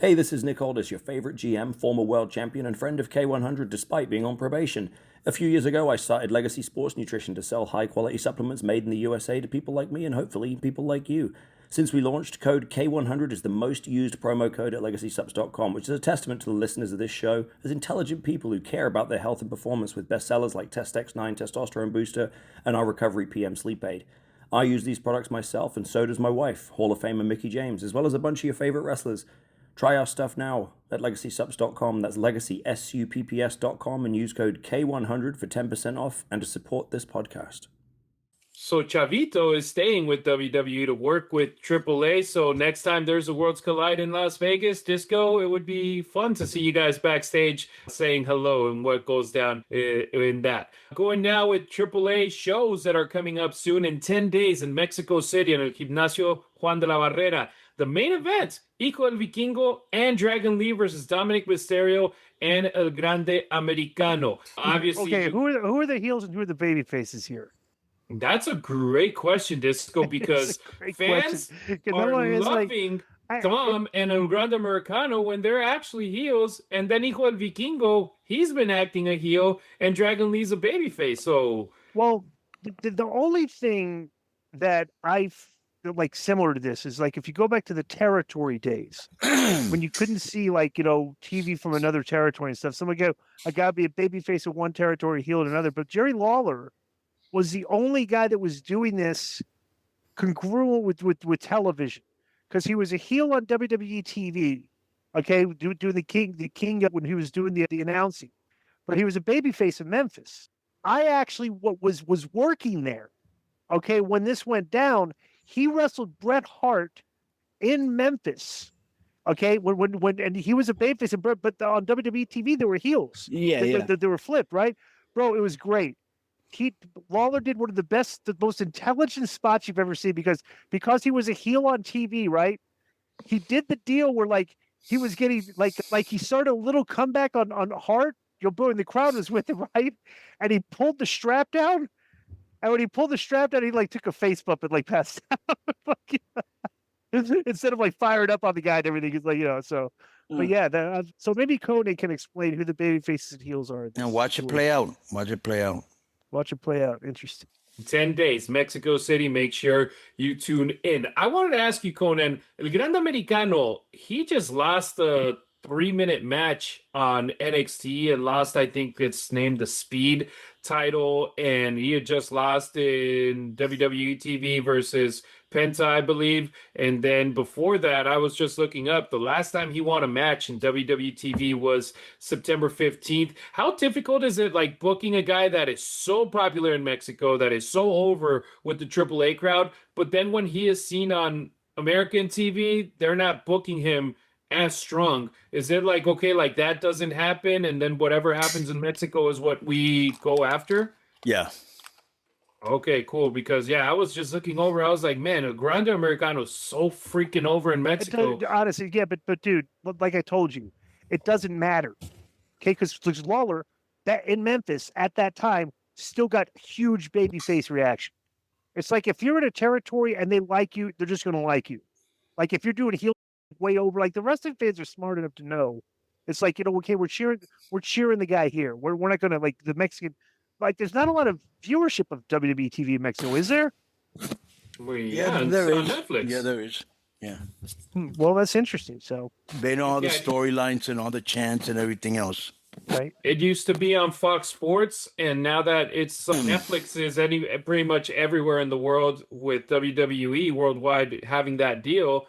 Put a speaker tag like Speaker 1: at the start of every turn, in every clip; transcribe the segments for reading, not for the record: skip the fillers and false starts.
Speaker 1: Hey, this is Nick Aldis, your favorite GM, former world champion, and friend of K100 despite being on probation. A few years ago, I started Legacy Sports Nutrition to sell high-quality supplements made in the USA to people like me and hopefully people like you. Since we launched, code K100 is the most used promo code at LegacySups.com, which is a testament to the listeners of this show as intelligent people who care about their health and performance with bestsellers like Test X9 Testosterone Booster and our Recovery PM Sleep Aid. I use these products myself, and so does my wife, Hall of Famer Mickie James, as well as a bunch of your favorite wrestlers. Try our stuff now at LegacySups.com. That's LegacySupps.com, and use code K100 for 10% off and to support this podcast.
Speaker 2: So Chavito is staying with WWE to work with AAA. So next time there's a Worlds Collide in Las Vegas, Disco, it would be fun to see you guys backstage saying hello and what goes down in that. Going now with AAA shows that are coming up soon in 10 days in Mexico City in El Gimnasio Juan de la Barrera. The main event, Hijo del Vikingo and Dragon Lee versus Dominic Mysterio and El Grande Americano. Obviously,
Speaker 3: okay, who are the heels and who are the baby faces here?
Speaker 2: That's a great question, Disco, because fans are loving Tom and El Grande Americano when they're actually heels, and then Hijo del Vikingo, he's been acting a heel, and Dragon Lee's a babyface. So,
Speaker 3: well, the only thing that I like similar to this is like if you go back to the territory days when you couldn't see TV from another territory and stuff. Someone go, I gotta be a babyface of one territory, heel in another. But Jerry Lawler was the only guy that was doing this congruent with television, because he was a heel on WWE TV, okay, doing the king when he was doing the announcing, but he was a babyface in Memphis. I actually was working there, okay, when this went down. He wrestled Bret Hart in Memphis, okay, when and he was a babyface, but on WWE TV they were heels. They were flipped, right, bro? It was great. Lawler did one of the most intelligent spots you've ever seen because he was a heel on TV, right? He did the deal where he was getting like he started a little comeback on Hart, and the crowd was with him, right? And he pulled the strap down, and when he pulled the strap down, he took a face bump and passed out. Instead of fired up on the guy and everything, he's so. But yeah, so maybe Konnan can explain who the baby faces and heels are.
Speaker 4: And watch it play out. Watch it play out. Interesting.
Speaker 2: 10 days, Mexico City. Make sure you tune in. I wanted to ask you, Konnan, El Grande Americano, he just lost a 3-minute match on NXT and lost, I think it's named the Speed title, and he had just lost in WWE TV versus Penta, I believe. And then before that, I was just looking up, the last time he won a match in WWE TV was September 15th. How difficult is it booking a guy that is so popular in Mexico, that is so over with the AAA crowd, but then when he is seen on American TV, they're not booking him as strong? Is it that doesn't happen, and then whatever happens in Mexico is what we go after?
Speaker 4: Yeah.
Speaker 2: Okay, cool. Because I was just looking over. I was like, man, El Grande Americano is so freaking over in Mexico.
Speaker 3: Honestly, yeah, but dude, like I told you, it doesn't matter. Okay, because Lawler, that in Memphis at that time, still got huge babyface reaction. It's like if you're in a territory and they like you, they're just gonna like you. Like if you're doing heel way over, the wrestling fans are smart enough to know. It's okay, we're cheering the guy here. We're not gonna the Mexican. There's not a lot of viewership of WWE TV in Mexico, is there?
Speaker 2: Well,
Speaker 4: there is.
Speaker 2: Netflix.
Speaker 4: Yeah, there is. Yeah.
Speaker 3: Well, that's interesting. So
Speaker 4: they know all the storylines and all the chants and everything else.
Speaker 3: Right.
Speaker 2: It used to be on Fox Sports, and now that it's Netflix is pretty much everywhere in the world, with WWE worldwide having that deal,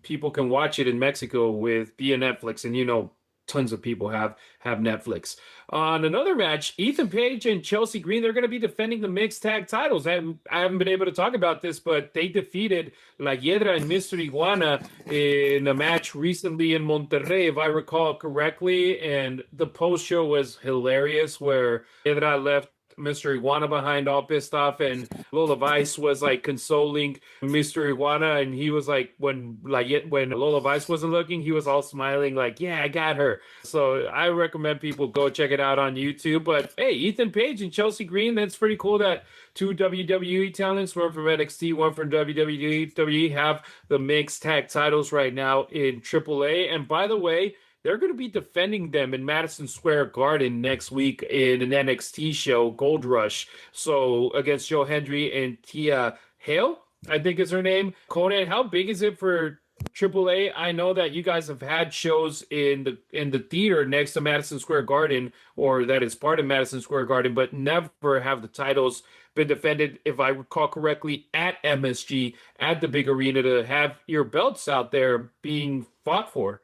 Speaker 2: people can watch it in Mexico with via Netflix, and tons of people have Netflix. On another match, Ethan Page and Chelsea Green, they're going to be defending the mixed tag titles. I haven't been able to talk about this, but they defeated La Hiedra and Mr. Iguana in a match recently in Monterrey, if I recall correctly. And the post show was hilarious, where Hiedra left Mr. Iguana behind all pissed off, and Lola Vice was like consoling Mr. Iguana, and he was like, when Lola Vice wasn't looking, he was all smiling like, yeah, I got her. So I recommend people go check it out on YouTube. But hey, Ethan Page and Chelsea Green, that's pretty cool that two WWE talents, one from NXT, one from WWE, have the mixed tag titles right now in AAA. And by the way, they're going to be defending them in Madison Square Garden next week in an NXT show, Gold Rush. So against Joe Hendry and Tia Hale, I think is her name. Konnan, how big is it for AAA? I know that you guys have had shows in the theater next to Madison Square Garden, or that is part of Madison Square Garden, but never have the titles been defended, if I recall correctly, at MSG, at the big arena, to have your belts out there being fought for.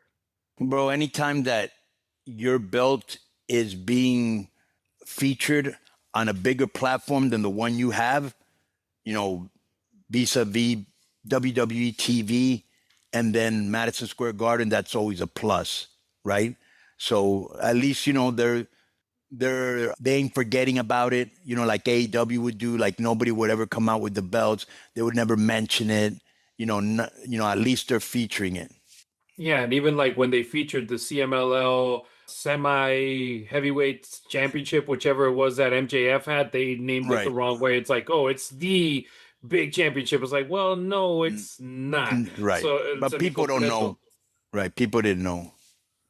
Speaker 4: Bro, anytime that your belt is being featured on a bigger platform than the one you have, you know, vis-a-vis WWE TV and then Madison Square Garden, that's always a plus, right? So at least, you know, they ain't forgetting about it, you know, like AEW would do. Like nobody would ever come out with the belts. They would never mention it. At least they're featuring it.
Speaker 2: Yeah, and even like when they featured the CMLL semi-heavyweight championship, whichever it was that MJF had, they named it the wrong way. It's like, oh, it's the big championship. It's like, well, no, it's not.
Speaker 4: Right.
Speaker 2: So
Speaker 4: but people don't know. Right. People didn't know.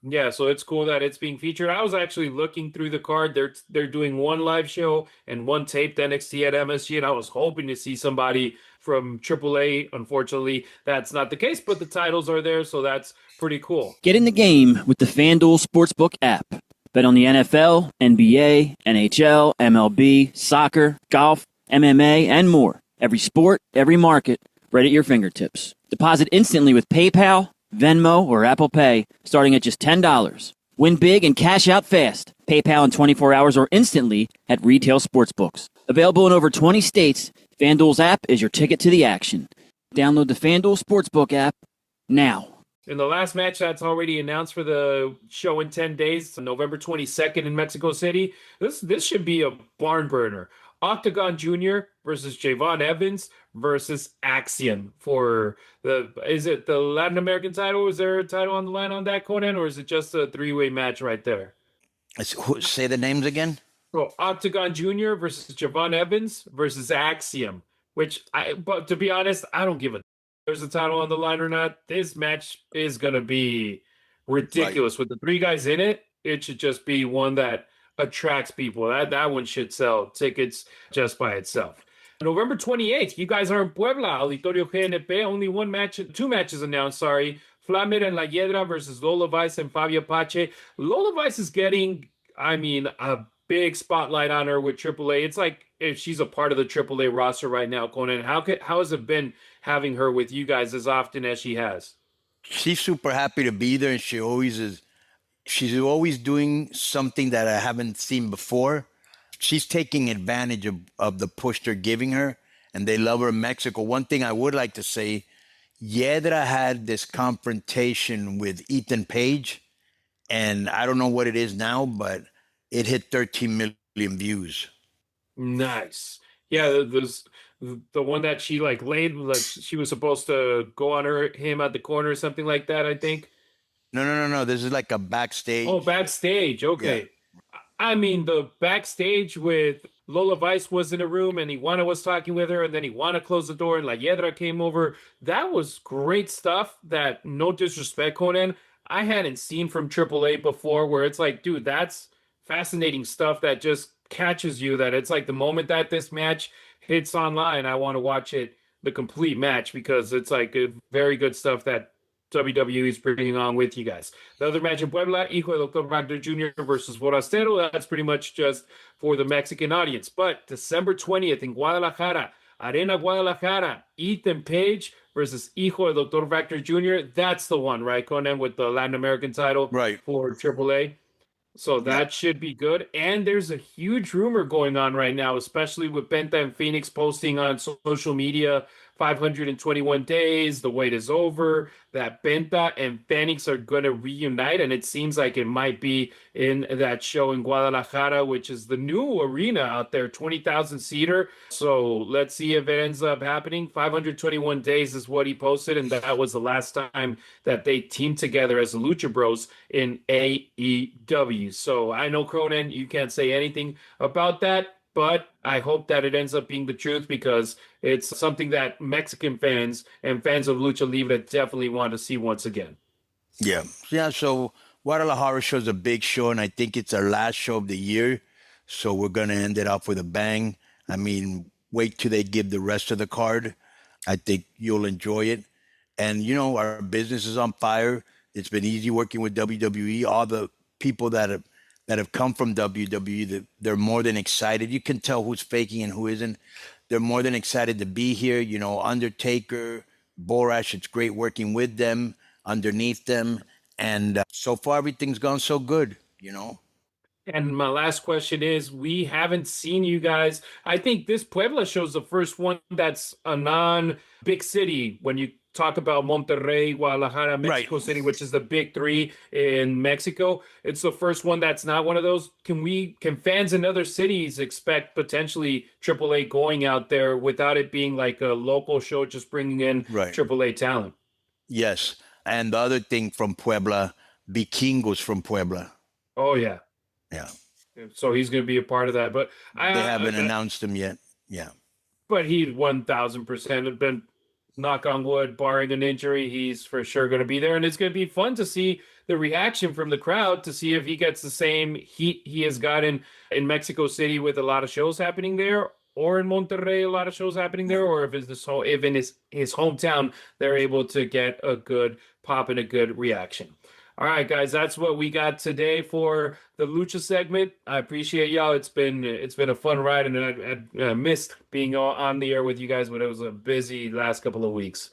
Speaker 2: Yeah, so it's cool that it's being featured. I was actually looking through the card. They're doing one live show and one taped NXT at MSG, and I was hoping to see somebody from AAA. Unfortunately, that's not the case, but the titles are there, so that's pretty cool.
Speaker 5: Get in the game with the FanDuel Sportsbook app. Bet on the NFL, NBA, NHL, MLB, soccer, golf, MMA, and more. Every sport, every market, right at your fingertips. Deposit instantly with PayPal, Venmo, or Apple Pay, starting at just $10. Win big and cash out fast. PayPal in 24 hours or instantly at retail sportsbooks. Available in over 20 states, FanDuel's app is your ticket to the action. Download the FanDuel Sportsbook app now.
Speaker 2: In the last match that's already announced for the show in 10 days, November 22nd in Mexico City, this should be a barn burner. Octagon Jr. versus Javon Evans versus Axiom for is it the Latin American title? Is there a title on the line on that, Konnan, or is it just a three-way match right there?
Speaker 4: Say the names again.
Speaker 2: So Octagon Jr. versus Javon Evans versus Axiom, but to be honest, I don't give a there's a title on the line or not. This match is going to be ridiculous. Right. With the three guys in it, it should just be one that attracts people. That one should sell tickets just by itself. November 28th, you guys are in Puebla, Auditorio GNP. Only two matches announced, sorry. Flamer and La Hiedra versus Lola Vice and Fabio Pache. Lola Vice is getting, a big spotlight on her with AAA. It's like if she's a part of the AAA roster right now, Konnan. How has it been having her with you guys as often as she has?
Speaker 4: She's super happy to be there, and she always is. She's always doing something that I haven't seen before. She's taking advantage of the push they're giving her, and they love her in Mexico. One thing I would like to say, Hiedra had this confrontation with Ethan Page, and I don't know what it is now, but it hit 13 million views.
Speaker 2: Nice. Yeah, the one that she laid, she was supposed to go on him at the corner or something like that, I think.
Speaker 4: No. This is like a backstage.
Speaker 2: Oh, backstage. Okay. Yeah. The backstage with Lola Vice was in a room and Iguana was talking with her, and then Iguana closed the door and La Hiedra came over. That was great stuff that, no disrespect, Konnan, I hadn't seen from AAA before, where it's like, dude, that's fascinating stuff that just catches you, that it's like the moment that this match hits online, I want to watch it, the complete match, because it's like very good stuff that WWE is bringing on with you guys. The other match in Puebla, Hijo de Dr. Wagner Jr. versus Forastero. That's pretty much just for the Mexican audience. But December 20th in Guadalajara, Arena Guadalajara, Ethan Page versus Hijo de Dr. Wagner Jr. That's the one, right, Konnan, with the Latin American title for AAA. So that should be good. And there's a huge rumor going on right now, especially with Penta and Phoenix posting on social media 521 days, the wait is over, that Penta and Phoenix are going to reunite, and it seems like it might be in that show in Guadalajara, which is the new arena out there, 20,000 seater. So let's see if it ends up happening. 521 days is what he posted, and that was the last time that they teamed together as the Lucha Bros in AEW. So I know, Konnan, you can't say anything about that, but I hope that it ends up being the truth, because it's something that Mexican fans and fans of Lucha Libre definitely want to see once again.
Speaker 4: Yeah. So Guadalajara show is a big show, and I think it's our last show of the year. So we're going to end it off with a bang. I mean, wait till they give the rest of the card. I think you'll enjoy it. And, our business is on fire. It's been easy working with WWE. All the people that have come from WWE, they're more than excited. You can tell who's faking and who isn't. They're more than excited to be here. Undertaker, Borash, it's great working with them, underneath them. And so far, everything's gone so good,
Speaker 2: And my last question is, we haven't seen you guys. I think this Puebla show is the first one that's a non-big city when you talk about Monterrey, Guadalajara, Mexico
Speaker 4: Right.
Speaker 2: City, which is the big three in Mexico. It's the first one that's not one of those. Can fans in other cities expect potentially AAA going out there without it being like a local show, just bringing in AAA talent?
Speaker 4: Yes. And the other thing from Puebla, Vikingos from Puebla.
Speaker 2: Oh, yeah.
Speaker 4: Yeah.
Speaker 2: So he's going to be a part of that. But
Speaker 4: They haven't announced him yet. Yeah.
Speaker 2: But he 1,000% have been, knock on wood, barring an injury, he's for sure going to be there. And it's going to be fun to see the reaction from the crowd, to see if he gets the same heat he has gotten in Mexico City with a lot of shows happening there, or in Monterrey, a lot of shows happening there, or if in his hometown, they're able to get a good pop and a good reaction. All right, guys, that's what we got today for the Lucha segment. I appreciate y'all. It's been a fun ride, and I missed being on the air with you guys, but it was a busy last couple of weeks.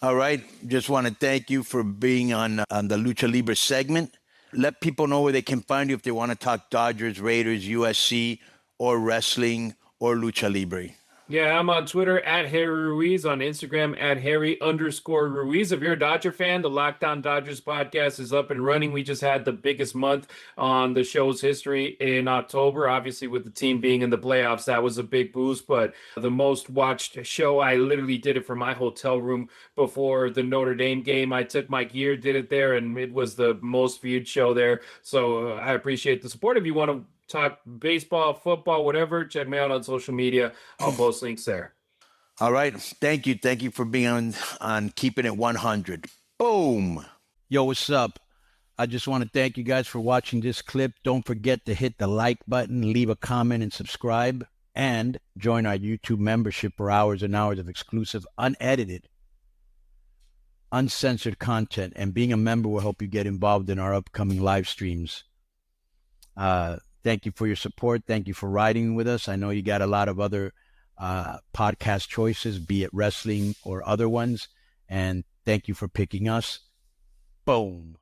Speaker 4: All right. Just want to thank you for being on the Lucha Libre segment. Let people know where they can find you if they want to talk Dodgers, Raiders, USC, or wrestling, or Lucha Libre.
Speaker 2: Yeah, I'm on Twitter at Harry Ruiz, on Instagram at Harry_Ruiz. If you're a Dodger fan, the Locked On Dodgers podcast is up and running. We just had the biggest month on the show's history in October. Obviously, with the team being in the playoffs, that was a big boost. But the most watched show, I literally did it from my hotel room before the Notre Dame game. I took my gear, did it there, and it was the most viewed show there. So I appreciate the support. If you want to talk baseball, football, whatever, check me out on social media. I'll post links there.
Speaker 4: All right. Thank you. Thank you for being on Keeping It 100. Boom. Yo, what's up? I just want to thank you guys for watching this clip. Don't forget to hit the like button, leave a comment, and subscribe, and join our YouTube membership for hours and hours of exclusive, unedited, uncensored content. And being a member will help you get involved in our upcoming live streams. Thank you for your support. Thank you for riding with us. I know you got a lot of other podcast choices, be it wrestling or other ones. And thank you for picking us. Boom.